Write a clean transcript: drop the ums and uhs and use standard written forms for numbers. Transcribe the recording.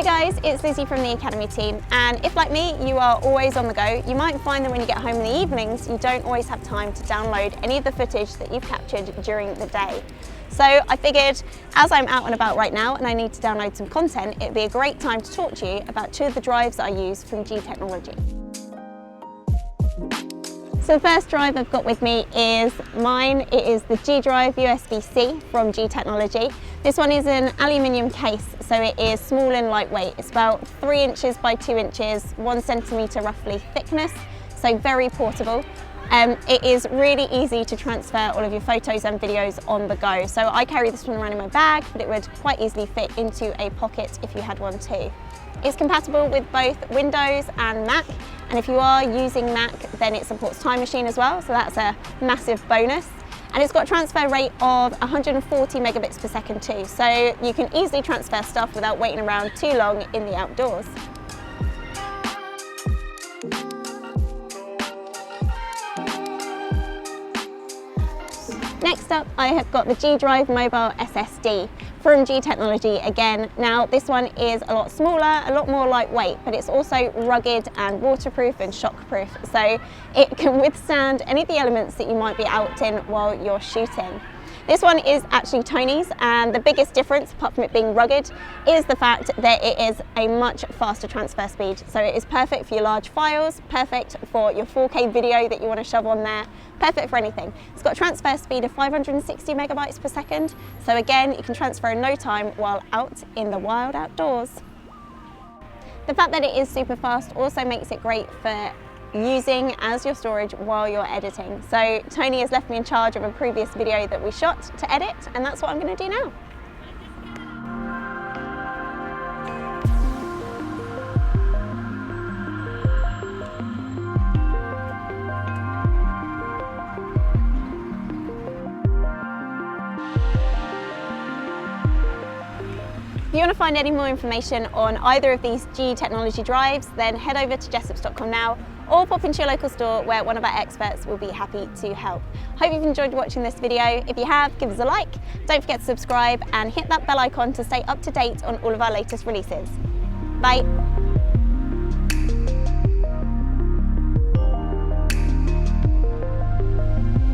Hi guys, it's Lizzie from the Academy team, and if like me you are always on the go, you might find that when you get home in the evenings you don't always have time to download any of the footage that you've captured during the day. So I figured, as I'm out and about right now and I need to download some content, it'd be a great time to talk to you about two of the drives that I use from G Technology. So the first drive I've got with me is mine. It is the G Drive USB-C from G Technology. This one is an aluminium case, so it is small and lightweight. It's about 3 inches by 2 inches, 1 centimetre roughly thickness, so very portable. It is really easy to transfer all of your photos and videos on the go. So I carry this one around in my bag, but it would quite easily fit into a pocket if you had one too. It's compatible with both Windows and Mac, and if you are using Mac, then it supports Time Machine as well, so that's a massive bonus. And it's got a transfer rate of 140 megabits per second too, so you can easily transfer stuff without waiting around too long in the outdoors. Next up, I have got the G Drive Mobile SSD from G Technology again. Now this one is a lot smaller, a lot more lightweight, but it's also rugged and waterproof and shockproof, so it can withstand any of the elements that you might be out in while you're shooting. This one is actually Tony's, and the biggest difference, apart from it being rugged, is the fact that it is a much faster transfer speed. So it is perfect for your large files, perfect for your 4K video that you want to shove on there, perfect for anything. It's got a transfer speed of 560 megabytes per second, so again, you can transfer in no time while out in the wild outdoors. The fact that it is super fast also makes it great for using as your storage while you're editing. So Tony has left me in charge of a previous video that we shot to edit, and that's what I'm going to do now. If you want to find any more information on either of these G Technology drives, then head over to jessops.com now, or pop into your local store where one of our experts will be happy to help. Hope you've enjoyed watching this video. If you have, give us a like, don't forget to subscribe and hit that bell icon to stay up to date on all of our latest releases. Bye.